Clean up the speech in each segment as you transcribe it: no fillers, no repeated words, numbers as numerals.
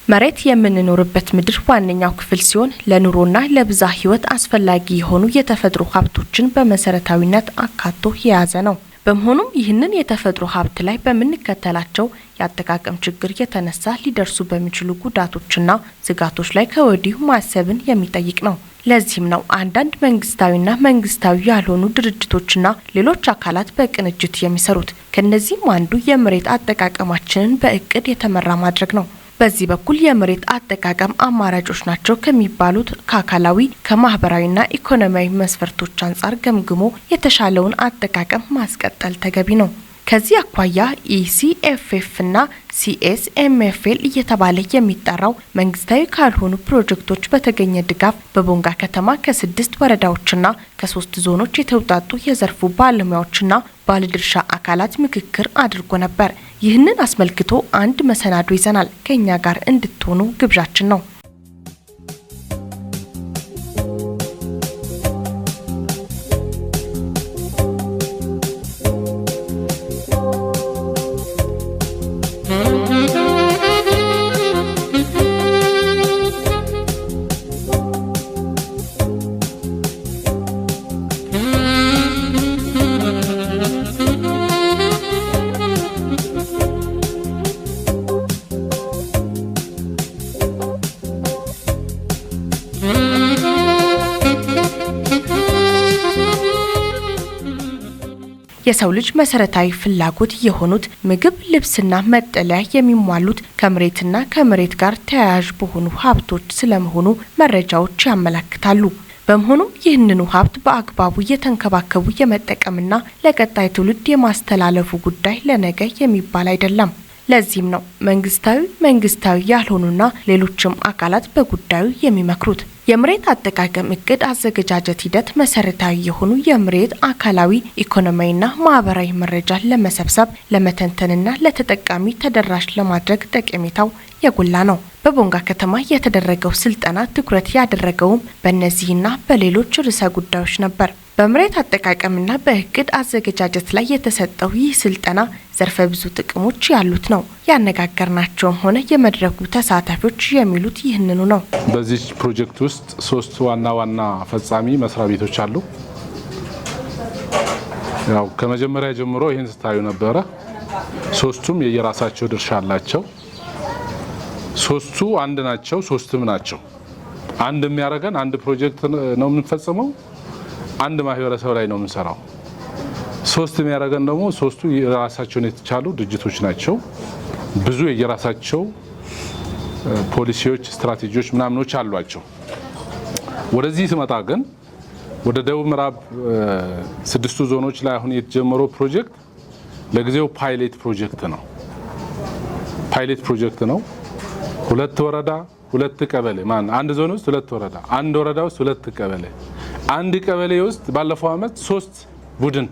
መሬት የምንኖርበት ምድር ዋነኛው ክፍል ሲሆን ለኑሮና ለብዝሃ ህይወት አስፈላጊ የሆኑ የተፈጥሮ ሀብቶችን በመሰረታዊነት አካቶ የያዘ ነው። በመሆኑም ይህንን የተፈጥሮ ሀብት ላይ በመንከተላቸው ያጠቃቀም ችግር የተነሳ ሊደርሱ በሚችሉ ጉዳቶችና ስጋቶች ላይ ከወዲሁ ማሰብን የሚጠይቅ ነው። ለዚህም ነው አንዳንድ መንግስታዊና መንግስታዊ ያልሆኑ ድርጅቶችና ሌሎች አካላት በቅንጅት የሚሰሩት። ከነዚህም አንዱ የመሬት አጠቃቀማችንን በእቅድ የተመራ ማድረግ ነው። በዚህ በኩል የመሬት አጠቃቀም አማራጮች ናቸው ከሚባሉት ከአካላዊ ከማህበራዊና ኢኮኖሚያዊ መስፈርቶች አንጻር ገምግሞ የተሻለውን አጠቃቀም ማስቀጠል ተገቢ ነው። ከዚህ አኳያ ኢሲኤፍኤፍ እና ሲኤስኤምኤፍኤል እየተባለ የሚጠራው መንግስታዊ ካልሆኑ ፕሮጀክቶች በተገኘ ድጋፍ በቦንጋ ከተማ ከ6 ወረዳዎችና ከ3 ዞኖች የተውጣጡ የዘርፉ ባለሙያዎችና ባለድርሻ አካላት ምክክር አድርጎ ነበር። ይህንን አስመልክቶ አንድ መሰናዶ ይዘናል። ከኛ ጋር እንድትሆኑ ግብዣችን ነው። የሰው ልጅ መሰረታዊ ፍላጎት የሆኑት ምግብ፣ ልብስና መጠለያ የሚሟሉት ከመሬትና ከመሬት ጋር ተያያዥ በሆኑ ሀብቶች ስለመሆኑ መረጃዎች ያመለክታሉ። በመሆኑም ይህንኑ ሀብት በአግባቡ የተንከባከቡ የመጠቀምና ለቀጣይ ትውልድ የማስተላለፉ ጉዳይ ለነገ የሚባል አይደለም። ለዚህም ነው መንግስታዊ ያልሆኑና ሌሎችም አካላት በጉዳዩ የሚመክሩት። የመሬት አጠቃቀም እቅድ አዘገጃጀት ሂደት መሰረታዊ የሆኑ የመሬት አካላዊ ኢኮኖሚያዊና ማህበራዊ መረጃን ለመሰብሰብ ለመተንተንና ለተጠቃሚ ተደራሽ ለማድረግ ጠቀሜታው የጎላ ነው። በቦንጋ ከተማ የተደረገው ስልጠና ትኩረት ያደረገውም በእነዚህና በሌሎች ርዕሰ ጉዳዮች ነበር። በመሬት አጠቃቀምና በእቅድ አዘገጃጀት ላይ የተሰጠው ይህ ስልጠና ዘርፈ ብዙ ጥቅሞች ያሉት ነው። ያነጋገርናቸውም ሆነ የመድረኩ ተሳታፊዎች የሚሉት ይህንኑ ነው። በዚህ ፕሮጀክት ውስጥ 3 ዋና ፈጻሚ መስሪያ ቤቶች አሉ። ያው ከመጀመሪያ ጀምሮ ይሄን ስታዩ ነበረ። 3ቱም የየራሳቸው ድርሻ አላቸው። 3ቱ አንድ ናቸው፣ 3ም ናቸው። አንድ የሚያደርገን አንድ ፕሮጀክት ነው የምንፈጽመው፣ አንድ ማህበረሰብ ላይ ነው የምንሰራው። 3 የሚያደርገን ደግሞ 3ቱ የራሳቸውን የተቻሉ ድርጅቶች ናቸው። ብዙ የየራሳቸው ፖሊሲዎች፣ ስትራቴጂዎች ምናምኖች አሏቸው። ወደዚህ ስመጣ ግን ወደ ደቡብ ምዕራብ 6ቱ ዞኖች ላይ አሁን የተጀመረው ፕሮጀክት ለጊዜው ፓይሌት ፕሮጀክት ነው። 2 ወረዳ 2 ቀበሌ አንድ ዞን ውስጥ 2 ወረዳ፣ አንድ ወረዳ ውስጥ 2 ቀበሌ፣ አንድ ቀበሌ ውስጥ ባለፈው አመት 3 ቡድን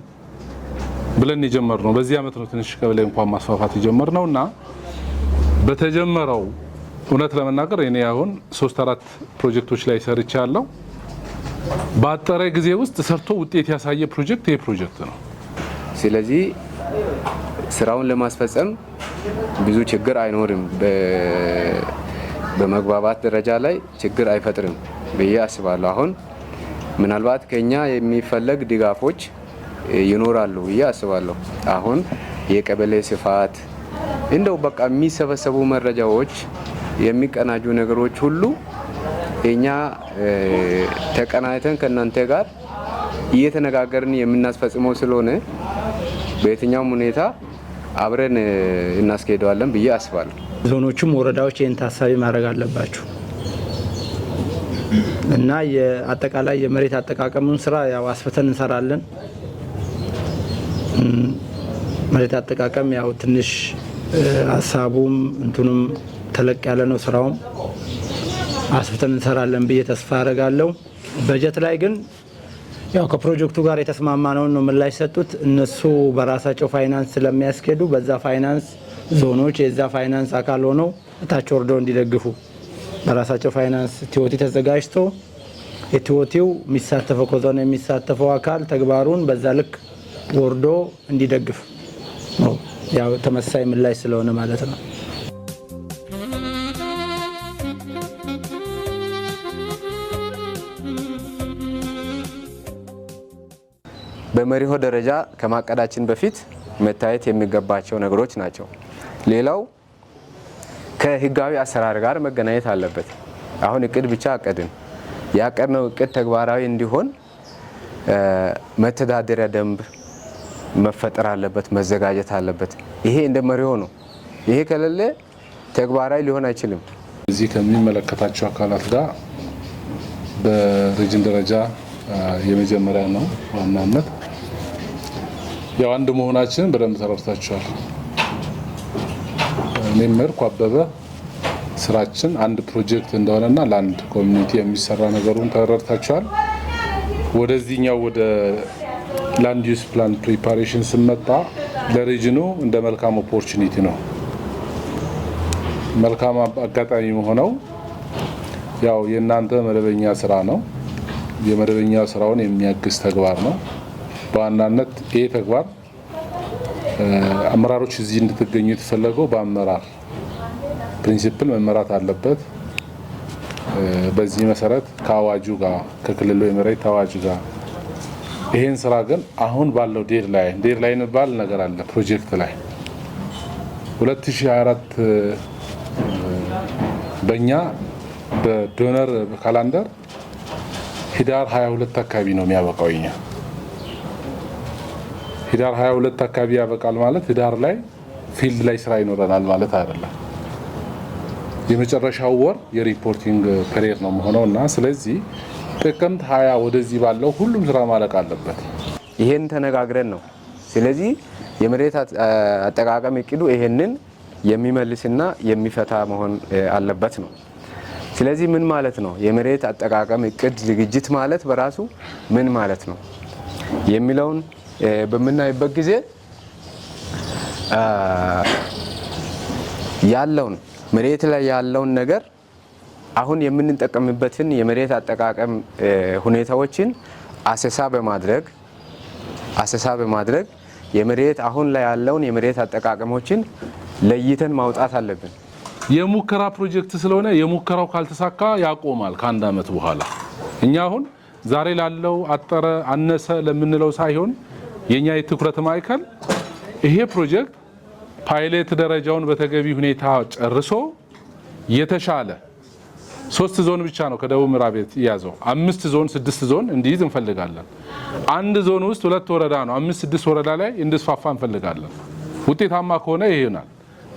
ብለን የጀመርነው። በዚህ አመት ነው ትንሽ ቀበሌ እንኳን ማስፋፋት የጀመርነውና በተጀመረው እውነት ለመናገር እኔ አሁን 3-4 ፕሮጀክቶች ላይ ሰርቻለሁ። በአጠረ ጊዜ ውስጥ ሰርቶ ውጤት ያሳየ ፕሮጀክት ይሄ ፕሮጀክት ነው። ስለዚህ ስራውን ለማስፈጸም ብዙ ችግር አይኖርም። በመግባባት ደረጃ ላይ ችግር አይፈጥርም ብዬ አስባለሁ። አሁን ምናልባት ከኛ የሚፈለግ ድጋፎች ይኖራሉ ብዬ አስባለሁ። አሁን የቀበሌ ስፋት እንደው በቃ የሚሰበሰቡ መረጃዎች የሚቀናጁ ነገሮች ሁሉ እኛ ተቀናይተን ከእናንተ ጋር እየተነጋገርን የምናስፈጽመው ስለሆነ በየትኛውም ሁኔታ አብረን እናስኬደዋለን ብዬ አስባለሁ። ዞኖቹም ወረዳዎች ይህን ታሳቢ ማድረግ አለባቸው እና የአጠቃላይ የመሬት አጠቃቀሙን ስራ ያው አስፈተን እንሰራለን። መሬት አጠቃቀም ያው ትንሽ ሀሳቡም እንትኑም ተለቅ ያለ ነው። ስራውም አስፈተን እንሰራለን ብዬ ተስፋ አደርጋለሁ። በጀት ላይ ግን ያው ከፕሮጀክቱ ጋር የተስማማነው ነው ምላሽ ሰጡት። እነሱ በራሳቸው ፋይናንስ ስለሚያስኬዱ በዛ ፋይናንስ ዞኖች የዛ ፋይናንስ አካል ሆነው ታች ወርደው እንዲደግፉ በራሳቸው ፋይናንስ ቲኦቲ ተዘጋጅቶ የቲኦቲው የሚሳተፈው ከዞን የሚሳተፈው አካል ተግባሩን በዛ ልክ ወርዶ እንዲደግፍ ነው። ያው ተመሳሳይ ምላሽ ስለሆነ ማለት ነው። በመሪሆ ደረጃ ከማቀዳችን በፊት መታየት የሚገባቸው ነገሮች ናቸው። ሌላው ከህጋዊ አሰራር ጋር መገናኘት አለበት። አሁን እቅድ ብቻ አቀድን፣ ያቀድነው እቅድ ተግባራዊ እንዲሆን መተዳደሪያ ደንብ መፈጠር አለበት፣ መዘጋጀት አለበት። ይሄ እንደ መሪሆ ነው። ይሄ ከሌለ ተግባራዊ ሊሆን አይችልም። እዚህ ከሚመለከታቸው አካላት ጋር በሪጅን ደረጃ የመጀመሪያ ነው ዋናነት ያው አንድ መሆናችንን በደንብ ተረድታችኋል። እኔም መርኩ አበበ ስራችን አንድ ፕሮጀክት እንደሆነና ለአንድ ኮሚኒቲ የሚሰራ ነገሩን ተረድታችኋል። ወደዚህኛው ወደ ላንድ ዩዝ ፕላን ፕሪፓሬሽን ስመጣ ለሪጅኑ እንደ መልካም ኦፖርቹኒቲ ነው። መልካም አጋጣሚ ሆነው ያው የእናንተ መደበኛ ስራ ነው። የመደበኛ ስራውን የሚያግዝ ተግባር ነው። በዋናነት ይሄ ተግባር አመራሮች እዚህ እንድትገኙ የተፈለገው በአመራር ፕሪንሲፕል መመራት አለበት። በዚህ መሰረት ከአዋጁ ጋር ከክልሉ የመሬት አዋጅ ጋር ይሄን ስራ ግን አሁን ባለው ዴድላይን ባል ነገር አለ። ፕሮጀክት ላይ 2024 በእኛ በዶነር ካላንደር ህዳር 22 አካባቢ ነው የሚያበቃው። እኛ ህዳር 22 አካባቢ ያበቃል ማለት ህዳር ላይ ፊልድ ላይ ስራ ይኖረናል ማለት አይደለም። የመጨረሻው ወር የሪፖርቲንግ ፔሪየድ ነው የሚሆነው እና ስለዚህ ጥቅምት 20 ወደዚህ ባለው ሁሉም ስራ ማለቅ አለበት። ይሄን ተነጋግረን ነው። ስለዚህ የመሬት አጠቃቀም እቅዱ ይሄንን የሚመልስና የሚፈታ መሆን አለበት ነው። ስለዚህ ምን ማለት ነው የመሬት አጠቃቀም እቅድ ዝግጅት ማለት በራሱ ምን ማለት ነው የሚለውን በምናይበት ጊዜ ያለውን መሬት ላይ ያለውን ነገር አሁን የምንጠቀምበትን የመሬት አጠቃቀም ሁኔታዎችን አሰሳ በማድረግ የመሬት አሁን ላይ ያለውን የመሬት አጠቃቀሞችን ለይተን ማውጣት አለብን። የሙከራ ፕሮጀክት ስለሆነ የሙከራው ካልተሳካ ያቆማል ከአንድ አመት በኋላ። እኛ አሁን ዛሬ ላለው አጠረ አነሰ ለምንለው ሳይሆን የኛ የትኩረት ማዕከል ይሄ ፕሮጀክት ፓይለት ደረጃውን በተገቢ ሁኔታ ጨርሶ የተሻለ 3 ዞን ብቻ ነው ከደቡብ ምዕራብ ያዘው 5 ዞን 6 ዞን እንዲይዝ እንፈልጋለን። አንድ ዞን ውስጥ 2 ወረዳ ነው 5-6 ወረዳ ላይ እንድስፋፋ እንፈልጋለን። ውጤታማ ከሆነ ይሄናል፣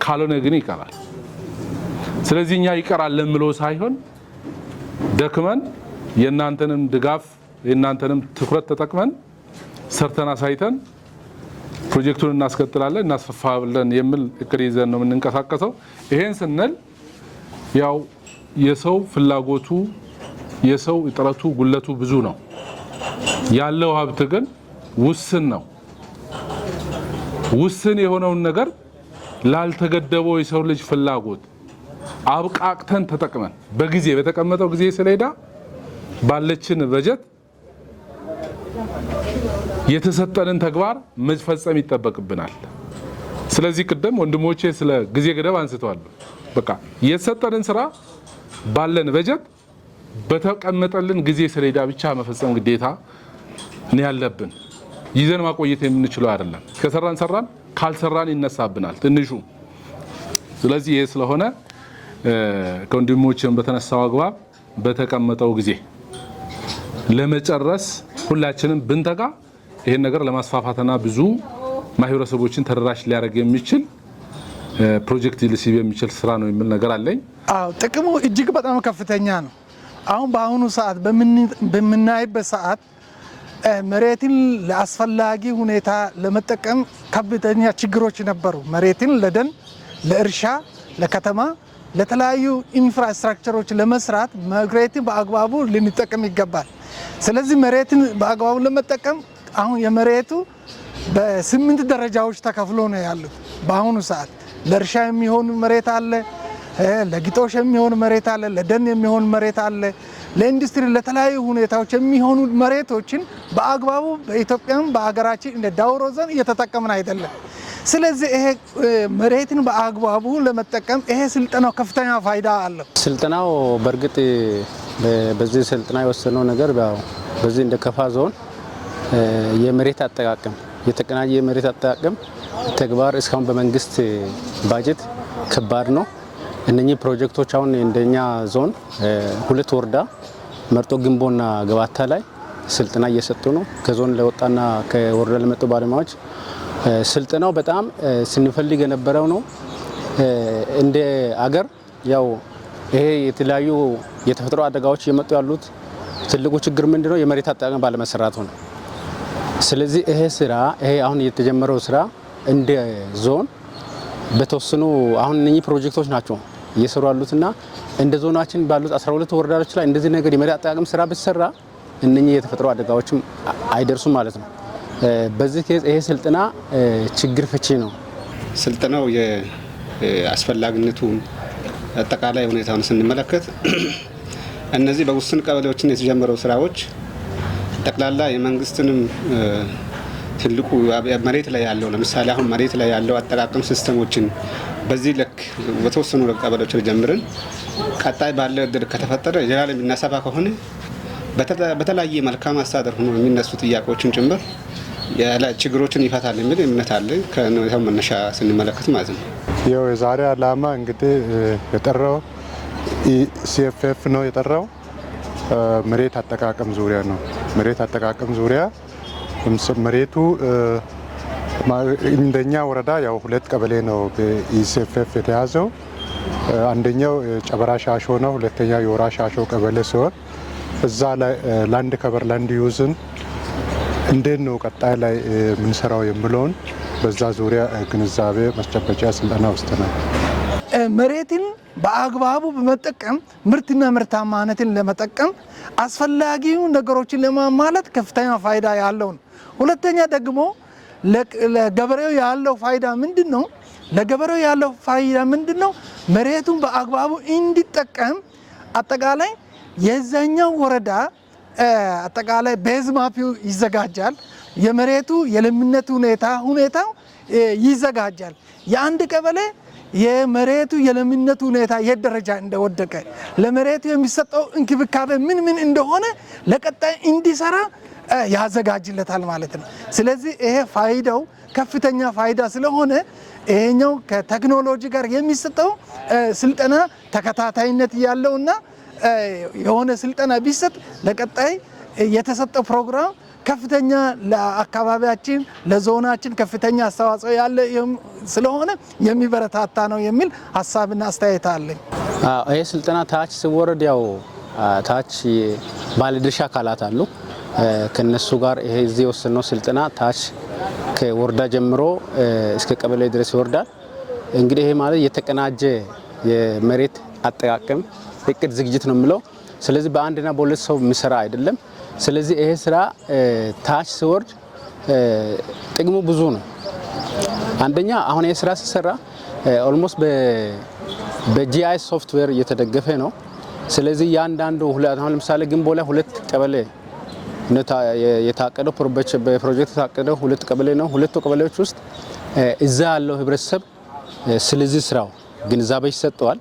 ካልሆነ ግን ይቀራል። ስለዚህ እኛ ይቀራል ለምለው ሳይሆን ደክመን የእናንተንም ድጋፍ የእናንተንም ትኩረት ተጠቅመን ሰርተን አሳይተን ፕሮጀክቱን እናስቀጥላለን እናስፋፋለን የሚል እቅድ ይዘን ነው የምንንቀሳቀሰው። ይሄን ስንል ያው የሰው ፍላጎቱ የሰው ጥረቱ ጉለቱ ብዙ ነው፣ ያለው ሀብት ግን ውስን ነው። ውስን የሆነውን ነገር ላልተገደበው የሰው ልጅ ፍላጎት አብቃቅተን ተጠቅመን በጊዜ በተቀመጠው ጊዜ ሰሌዳ ባለችን በጀት የተሰጠንን ተግባር መፈጸም ይጠበቅብናል። ስለዚህ ቅድም ወንድሞቼ ስለ ጊዜ ገደብ አንስተዋል። በቃ የተሰጠንን ስራ ባለን በጀት በተቀመጠልን ጊዜ ሰሌዳ ብቻ መፈጸም ግዴታ ነው ያለብን። ይዘን ማቆየት የምንችለው አይደለም። ከሰራን ሰራን፣ ካልሰራን ይነሳብናል ትንሹ። ስለዚህ ይሄ ስለሆነ ከወንድሞቼም በተነሳው አግባብ በተቀመጠው ጊዜ ለመጨረስ ሁላችንም ብንተጋ ይሄን ነገር ለማስፋፋትና ብዙ ማህበረሰቦችን ተደራሽ ሊያደርግ የሚችል ፕሮጀክት ሊስብ የሚችል ስራ ነው የሚል ነገር አለኝ። አዎ ጥቅሙ እጅግ በጣም ከፍተኛ ነው። አሁን በአሁኑ ሰዓት በምናይበት ሰዓት መሬትን ለአስፈላጊ ሁኔታ ለመጠቀም ከፍተኛ ችግሮች ነበሩ። መሬትን ለደን፣ ለእርሻ፣ ለከተማ፣ ለተለያዩ ኢንፍራስትራክቸሮች ለመስራት መሬትን በአግባቡ ልንጠቀም ይገባል። ስለዚህ መሬትን በአግባቡ ለመጠቀም አሁን የመሬቱ በ8 ደረጃዎች ተከፍሎ ነው ያሉት። በአሁኑ ሰዓት ለእርሻ የሚሆን መሬት አለ፣ ለግጦሽ የሚሆን መሬት አለ፣ ለደን የሚሆን መሬት አለ፣ ለኢንዱስትሪ ለተለያዩ ሁኔታዎች የሚሆኑ መሬቶችን በአግባቡ በኢትዮጵያም በአገራችን እንደ ዳውሮ ዞን እየተጠቀምን አይደለም። ስለዚህ ይሄ መሬትን በአግባቡ ለመጠቀም ይሄ ስልጠናው ከፍተኛ ፋይዳ አለው። ስልጠናው በእርግጥ በዚህ ስልጠና የወሰነው ነገር በዚህ እንደ ከፋ ዞን የመሬት አጠቃቀም የተቀናጀ የመሬት አጠቃቀም ተግባር እስካሁን በመንግስት ባጀት ከባድ ነው። እነኚህ ፕሮጀክቶች አሁን እንደኛ ዞን 2 ወረዳ መርጦ ግንቦና ገባታ ላይ ስልጠና እየሰጡ ነው። ከዞን ለወጣና ከወረዳ ለመጡ ባለሙያዎች ስልጠናው በጣም ስንፈልግ የነበረው ነው። እንደ አገር ያው ይሄ የተለያዩ የተፈጥሮ አደጋዎች እየመጡ ያሉት ትልቁ ችግር ምንድነው? የመሬት አጠቃቀም ባለመሰራቱ ነው። ስለዚህ ይሄ አሁን የተጀመረው ስራ እንደ ዞን በተወሰኑ አሁን እነኚህ ፕሮጀክቶች ናቸው እየሰሩ ያሉትና እንደ ዞናችን ባሉት 12 ወረዳዎች ላይ እንደዚህ ነገር የመሬት አጠቃቀም ስራ ቢሰራ እነኚህ የተፈጥሮ አደጋዎችም አይደርሱም ማለት ነው። በዚህ ኬዝ ይሄ ስልጠና ችግር ፈቺ ነው። ስልጠናው የአስፈላጊነቱ አጠቃላይ ሁኔታውን ስንመለከት እነዚህ በውስን ቀበሌዎችን የተጀመረው ስራዎች ጠቅላላ የመንግስትንም ትልቁ መሬት ላይ ያለው ለምሳሌ አሁን መሬት ላይ ያለው አጠቃቀም ሲስተሞችን በዚህ ልክ በተወሰኑ ቀበሌዎች ጀምረን ቀጣይ ባለ እድል ከተፈጠረ ጀራል የሚናሰባ ከሆነ በተለያየ መልካም አስተዳደር ሆኖ የሚነሱ ጥያቄዎችን ጭምር ያለ ችግሮችን ይፈታል የሚል እምነት አለ። ከነው መነሻ ስንመለከት ማለት ነው። ያው የዛሬ ዓላማ እንግዲህ የጠራው ኢሲኤፍኤፍ ነው የጠራው መሬት አጠቃቀም ዙሪያ ነው። መሬት አጠቃቀም ዙሪያ መሬቱ እንደኛ ወረዳ ያው 2 ቀበሌ ነው በኢሲኤፍኤፍ የተያዘው። አንደኛው ጨበራ ሻሾ ነው፣ ሁለተኛው የወራ ሻሾ ቀበሌ ሲሆን እዛ ላይ ላንድ ከቨር ላንድ ዩዝን እንዴት ነው ቀጣይ ላይ የምንሰራው የሚለውን በዛ ዙሪያ ግንዛቤ ማስጨበጫ ስልጠና ወስደናል። መሬትን በአግባቡ በመጠቀም ምርትና ምርታማነትን ለመጠቀም አስፈላጊው ነገሮችን ለማሟላት ከፍተኛ ፋይዳ ያለው ነው። ሁለተኛ ደግሞ ለገበሬው ያለው ፋይዳ ምንድነው? ለገበሬው ያለው ፋይዳ ምንድነው? መሬቱን በአግባቡ እንዲጠቀም አጠቃላይ የዛኛው ወረዳ አጠቃላይ ቤዝ ማፒው ይዘጋጃል። የመሬቱ የለምነት ሁኔታው ይዘጋጃል። የአንድ ቀበሌ የመሬቱ የለምነት ሁኔታ የት ደረጃ እንደወደቀ ለመሬቱ የሚሰጠው እንክብካቤ ምን እንደሆነ ለቀጣይ እንዲሰራ ያዘጋጅለታል ማለት ነው። ስለዚህ ይሄ ፋይዳው ከፍተኛ ፋይዳ ስለሆነ ይሄኛው ከቴክኖሎጂ ጋር የሚሰጠው ስልጠና ተከታታይነት ያለውና የሆነ ስልጠና ቢሰጥ ለቀጣይ የተሰጠው ፕሮግራም ከፍተኛ ለአካባቢያችን ለዞናችን ከፍተኛ አስተዋጽኦ ያለ ስለሆነ የሚበረታታ ነው የሚል ሀሳብና አስተያየት አለኝ። ይሄ ስልጠና ታች ሲወረድ ያው ታች ባለድርሻ አካላት አሉ። ከነሱ ጋር ይሄ እዚህ የወሰነው ስልጠና ታች ከወረዳ ጀምሮ እስከ ቀበሌ ድረስ ይወርዳል። እንግዲህ ይሄ ማለት የተቀናጀ የመሬት አጠቃቀም እቅድ ዝግጅት ነው የሚለው። ስለዚህ በአንድና በሁለት ሰው የሚሰራ አይደለም። ስለዚህ ይሄ ስራ ታች ሲወርድ ጥቅሙ ብዙ ነው። አንደኛ አሁን ይሄ ስራ ሲሰራ ኦልሞስት በጂአይኤስ ሶፍትዌር እየተደገፈ ነው። ስለዚህ ያንዳንዱ አሁን ለምሳሌ ግንቦ ላይ 2 ቀበሌ የታቀደው በፕሮጀክት የታቀደው 2 ቀበሌ ነው። 2 ቀበሌዎች ውስጥ እዛ ያለው ህብረተሰብ ስለዚህ ስራው ግንዛቤ ይሰጠዋል።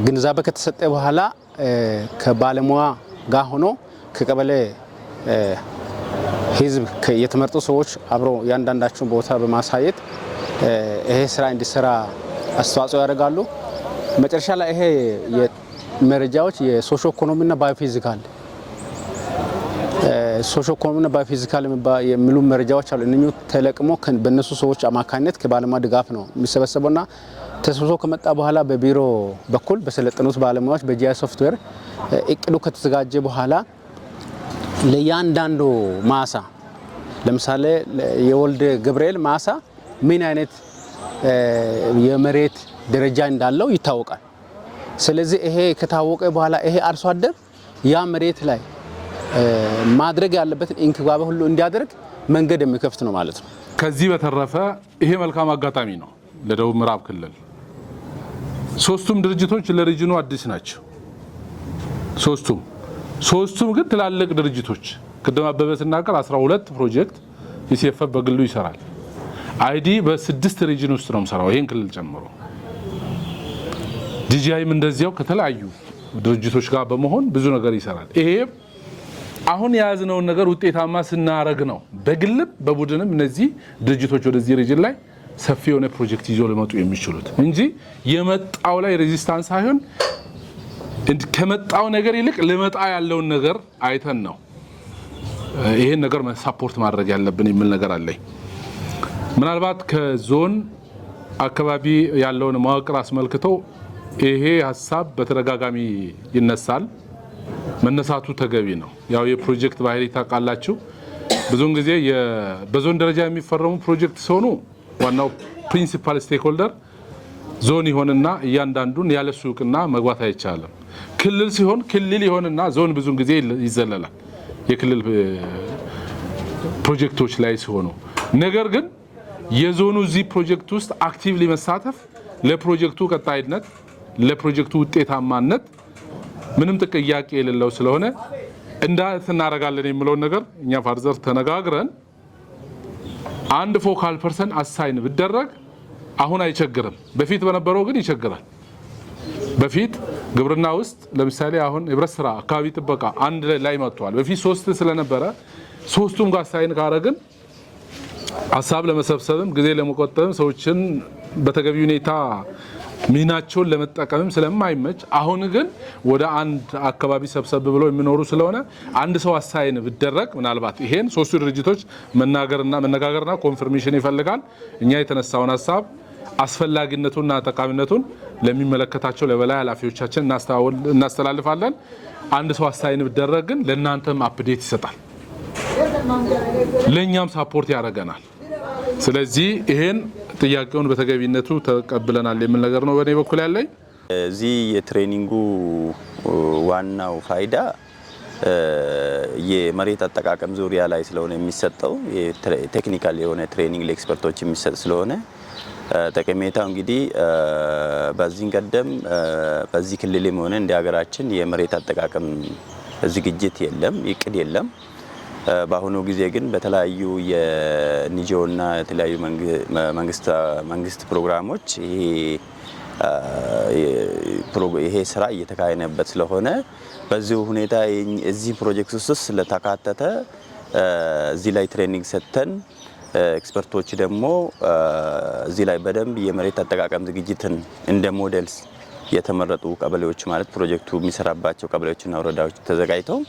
ግንዛቤ ከተሰጠ በኋላ ከባለሙያ ጋር ሆኖ ከቀበሌ ህዝብ የተመረጡ ሰዎች አብሮ ያንዳንዳቸውን ቦታ በማሳየት ይሄ ስራ እንዲሰራ አስተዋጽኦ ያደርጋሉ። መጨረሻ ላይ ይሄ መረጃዎች የሶሾ ኢኮኖሚና ባዮፊዚካል የሚሉ መረጃዎች አሉ። እነኚህ ተለቅሞ በእነሱ ሰዎች አማካኝነት ከባለሙያ ድጋፍ ነው የሚሰበሰበውና ተሰብስቦ ከመጣ በኋላ በቢሮ በኩል በሰለጠኑት ባለሙያዎች በጂአይኤስ ሶፍትዌር እቅዱ ከተዘጋጀ በኋላ ለያንዳንዱ ማሳ ለምሳሌ የወልደ ገብርኤል ማሳ ምን አይነት የመሬት ደረጃ እንዳለው ይታወቃል። ስለዚህ ይሄ ከታወቀ በኋላ ይሄ አርሶ አደር ያ መሬት ላይ ማድረግ ያለበትን እንክብካቤ ሁሉ እንዲያደርግ መንገድ የሚከፍት ነው ማለት ነው። ከዚህ በተረፈ ይሄ መልካም አጋጣሚ ነው ለደቡብ ምዕራብ ክልል። ሶስቱም ድርጅቶች ለሪጅኑ አዲስ ናቸው። ሶስቱም ግን ትላልቅ ድርጅቶች ቅድም አበበ ሲናገር 12 ፕሮጀክት ኢሲኤፍኤፍ በግሉ ይሰራል። አይዲ በ6 ሪጅን ውስጥ ነው የሚሰራው ይሄን ክልል ጨምሮ። ዲጂአይም እንደዚያው ከተለያዩ ድርጅቶች ጋር በመሆን ብዙ ነገር ይሰራል። ይሄ አሁን የያዝነውን ነገር ውጤታማ ስናረግ ነው በግልም በቡድንም እነዚህ ድርጅቶች ወደዚህ ሪጅን ላይ ሰፊ የሆነ ፕሮጀክት ይዞ ሊመጡ የሚችሉት እንጂ የመጣው ላይ ሬዚስታንስ ሳይሆን ከመጣው ነገር ይልቅ ለመጣ ያለውን ነገር አይተን ነው ይሄን ነገር ሰፖርት ማድረግ ያለብን የሚል ነገር አለኝ። ምናልባት ከዞን አካባቢ ያለውን መዋቅር አስመልክተው ይሄ ሐሳብ በተደጋጋሚ ይነሳል። መነሳቱ ተገቢ ነው። ያው የፕሮጀክት ባህሪ ታውቃላችሁ። ብዙውን ጊዜ በዞን ደረጃ የሚፈረሙ ፕሮጀክት ሲሆኑ ዋናው ፕሪንሲፓል ስቴክሆልደር ዞን ይሆንና እያንዳንዱን ያለ ሱቅና መግባት አይቻልም። ክልል ሲሆን ክልል ይሆንና ዞን ብዙውን ጊዜ ይዘለላል የክልል ፕሮጀክቶች ላይ ሲሆኑ። ነገር ግን የዞኑ እዚህ ፕሮጀክት ውስጥ አክቲቭሊ መሳተፍ ለፕሮጀክቱ ቀጣይነት ለፕሮጀክቱ ውጤታማነት ምንም ጥያቄ የሌለው ስለሆነ እንዳት እናረጋለን የሚለው ነገር እኛ ፋርዘር ተነጋግረን አንድ ፎካል ፐርሰን አሳይን ቢደረግ አሁን አይቸግርም። በፊት በነበረው ግን ይቸግራል። በፊት ግብርና ውስጥ ለምሳሌ አሁን ህብረት ስራ አካባቢ ጥበቃ አንድ ላይ መጥቷል። በፊት 3 ስለነበረ 3ቱም ጋር አሳይን ካረግን ሐሳብ ለመሰብሰብም ጊዜ ለመቆጠብም ሰዎችን በተገቢ ሁኔታ ሚናቸውን ለመጠቀምም ስለማይመች አሁን ግን ወደ አንድ አካባቢ ሰብሰብ ብሎ የሚኖሩ ስለሆነ አንድ ሰው አሳይን ቢደረግ ምናልባት ይሄን 3ቱ ድርጅቶች መነጋገርና ኮንፈርሜሽን ይፈልጋል። እኛ የተነሳውን ሐሳብ አስፈላጊነቱንና ጠቃሚነቱን ለሚመለከታቸው ለበላይ ኃላፊዎቻችን እናስተላልፋለን። አንድ ሰው አሳይን ቢደረግ ግን ለእናንተም አፕዴት ይሰጣል፣ ለኛም ሳፖርት ያደርገናል። ስለዚህ ይሄን ጥያቄውን በተገቢነቱ ተቀብለናል የሚል ነገር ነው በኔ በኩል ያለኝ። እዚህ የትሬኒንጉ ዋናው ፋይዳ የመሬት አጠቃቀም ዙሪያ ላይ ስለሆነ የሚሰጠው ቴክኒካል የሆነ ትሬኒንግ ለኤክስፐርቶች የሚሰጥ ስለሆነ ጠቀሜታው እንግዲህ በዚህ ቀደም በዚህ ክልልም ሆነ እንደ ሀገራችን የመሬት አጠቃቀም ዝግጅት የለም፣ ይቅድ የለም። በአሁኑ ጊዜ ግን በተለያዩ የኒጂኦና የተለያዩ መንግስት ፕሮግራሞች ይሄ ስራ እየተካሄደበት ስለሆነ በዚህ ሁኔታ እዚህ ፕሮጀክት ውስጥ ስለተካተተ እዚህ ላይ ትሬኒንግ ሰጥተን ኤክስፐርቶች ደግሞ እዚህ ላይ በደንብ የመሬት አጠቃቀም ዝግጅትን እንደ ሞዴልስ የተመረጡ ቀበሌዎች ማለት ፕሮጀክቱ የሚሰራባቸው ቀበሌዎችና ወረዳዎች ተዘጋጅተው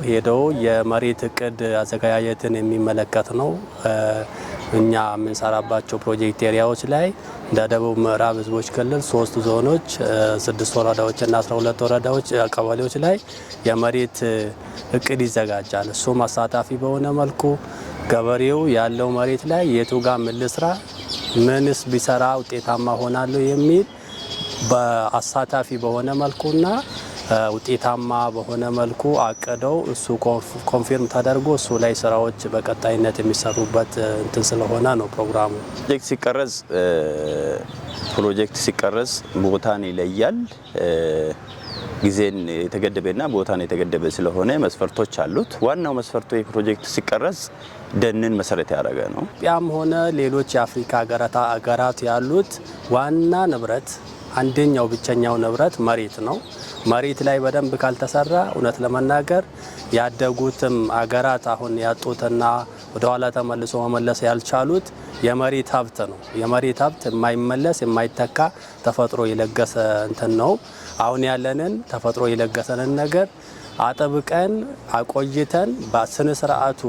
ሄደው የመሬት እቅድ አዘጋጀትን የሚመለከት ነው። እኛ የምንሰራባቸው ፕሮጀክት ኤሪያዎች ላይ እንደ ደቡብ ምዕራብ ህዝቦች ክልል 3 ዞኖች 6 ወረዳዎችና 12 ወረዳዎች ቀበሌዎች ላይ የመሬት እቅድ ይዘጋጃል። እሱም አሳታፊ በሆነ መልኩ ገበሬው ያለው መሬት ላይ የቱ ጋር ምን ልስራ፣ ምንስ ቢሰራ ውጤታማ ሆናለሁ የሚል በአሳታፊ በሆነ መልኩና ውጤታማ በሆነ መልኩ አቀደው እሱ ኮንፊርም ተደርጎ እሱ ላይ ስራዎች በቀጣይነት የሚሰሩበት እንትን ስለሆነ ነው ፕሮግራሙ። ፕሮጀክት ሲቀረጽ ቦታን ይለያል። ጊዜን የተገደበና ቦታን የተገደበ ስለሆነ መስፈርቶች አሉት። ዋናው መስፈርቱ የፕሮጀክት ሲቀረጽ ደንን መሰረት ያደረገ ነው። ያም ሆነ ሌሎች የአፍሪካ ሀገራት ያሉት ዋና ንብረት አንደኛው ብቸኛው ንብረት መሬት ነው። መሬት ላይ በደንብ ካልተሰራ እውነት ለመናገር ያደጉትም አገራት አሁን ያጡትና ወደ ኋላ ተመልሶ መመለስ ያልቻሉት የመሬት ሀብት ነው። የመሬት ሀብት የማይመለስ የማይተካ ተፈጥሮ የለገሰ እንትን ነው። አሁን ያለንን ተፈጥሮ የለገሰንን ነገር አጥብቀን አቆይተን በስነ ስርዓቱ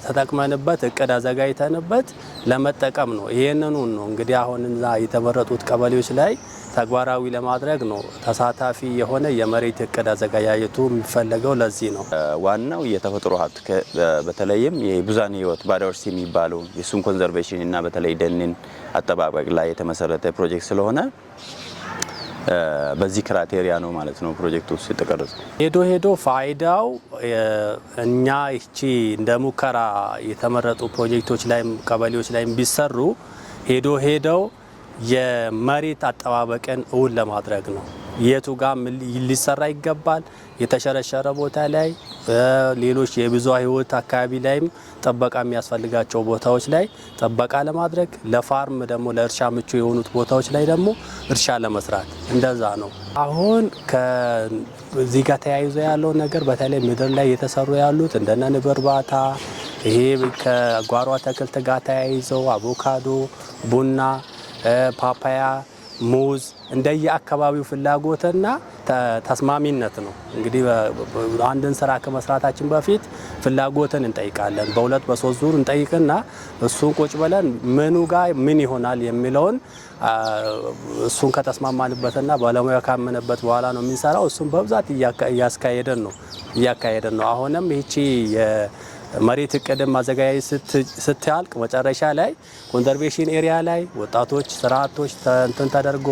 ተጠቅመንበት እቅድ አዘጋጅተንበት ለመጠቀም ነው። ይሄንኑ ነው እንግዲህ አሁን የተመረጡት ቀበሌዎች ላይ ተግባራዊ ለማድረግ ነው ተሳታፊ የሆነ የመሬት እቅድ አዘጋጃጀቱ የሚፈለገው ለዚህ ነው። ዋናው የተፈጥሮ ሀብት በተለይም የብዝሃ ሕይወት ባዮዳይቨርሲቲ የሚባለው የሱን ኮንዘርቬሽን እና በተለይ ደንን አጠባበቅ ላይ የተመሰረተ ፕሮጀክት ስለሆነ በዚህ ክራይቴሪያ ነው ማለት ነው ፕሮጀክቱ ሲተቀረጸ። ሄዶ ፋይዳው እኛ እቺ እንደ ሙከራ የተመረጡ ፕሮጀክቶች ላይ ቀበሌዎች ላይ ቢሰሩ ሄደው የመሬት አጠባበቅን እውን ለማድረግ ነው። የቱ ጋር ሊሰራ ይገባል፣ የተሸረሸረ ቦታ ላይ ሌሎች የብዙ ህይወት አካባቢ ላይም ጥበቃ የሚያስፈልጋቸው ቦታዎች ላይ ጥበቃ ለማድረግ ለፋርም ደግሞ ለእርሻ ምቹ የሆኑት ቦታዎች ላይ ደግሞ እርሻ ለመስራት እንደዛ ነው። አሁን ከዚህ ጋር ተያይዞ ያለው ነገር በተለይ ምድር ላይ የተሰሩ ያሉት እንደነ ንብ እርባታ ይሄ ከጓሮ አትክልት ጋር ተያይዘው አቮካዶ፣ ቡና፣ ፓፓያ፣ ሙዝ እንደየ አካባቢው ፍላጎትና ተስማሚነት ነው። እንግዲህ አንድን ስራ ከመስራታችን በፊት ፍላጎትን እንጠይቃለን። በሁለት በሶስት ዙር እንጠይቅና እሱን ቁጭ ብለን ምኑ ጋር ምን ይሆናል የሚለውን እሱን ከተስማማንበትና ባለሙያ ካመነበት በኋላ ነው የምንሰራው። እሱን በብዛት እያካሄደን ነው። አሁንም ይቺ መሬት እቅድም ማዘጋጀት ስትያልቅ መጨረሻ ላይ ኮንዘርቬሽን ኤሪያ ላይ ወጣቶች ስርዓቶች እንትን ተደርጎ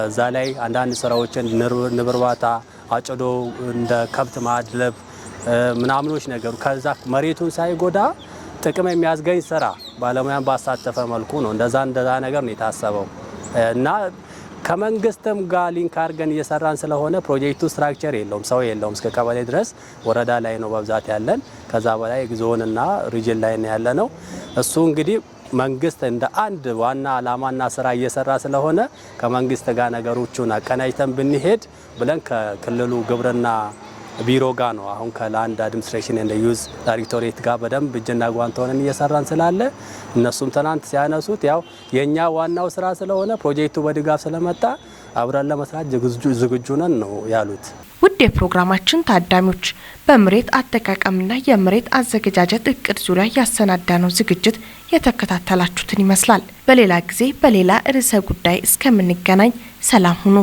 እዛ ላይ አንዳንድ ስራዎችን ንብ እርባታ አጭዶ እንደ ከብት ማድለብ ምናምኖች ነገሩ ከዛ መሬቱን ሳይጎዳ ጥቅም የሚያስገኝ ስራ ባለሙያን ባሳተፈ መልኩ ነው እንደዛ ነገር ነው የታሰበው እና ከመንግስትም ጋር ሊንክ አድርገን እየሰራን ስለሆነ ፕሮጀክቱ ስትራክቸር የለውም፣ ሰው የለውም። እስከ ቀበሌ ድረስ ወረዳ ላይ ነው በብዛት ያለን። ከዛ በላይ ዞንና ሪጅን ላይ ነው ያለነው። እሱ እንግዲህ መንግስት እንደ አንድ ዋና አላማና ስራ እየሰራ ስለሆነ ከመንግስት ጋር ነገሮቹን አቀናጅተን ብንሄድ ብለን ከክልሉ ግብርና ቢሮ ጋር ነው አሁን ከላንድ አድሚኒስትሬሽን ኤንድ ዩዝ ዳይሬክቶሬት ጋር በደንብ እጅና ጓንት ሆነን እየሰራን ስላለ እነሱም ትናንት ሲያነሱት ያው የኛ ዋናው ስራ ስለሆነ ፕሮጀክቱ በድጋፍ ስለመጣ አብረን ለመስራት ዝግጁ ነን ነው ያሉት። ውድ የፕሮግራማችን ታዳሚዎች በመሬት አጠቃቀምና የመሬት አዘገጃጀት እቅድ ዙሪያ ያሰናዳነው ዝግጅት የተከታተላችሁትን ይመስላል። በሌላ ጊዜ በሌላ ርዕሰ ጉዳይ እስከምንገናኝ ሰላም ሁኑ።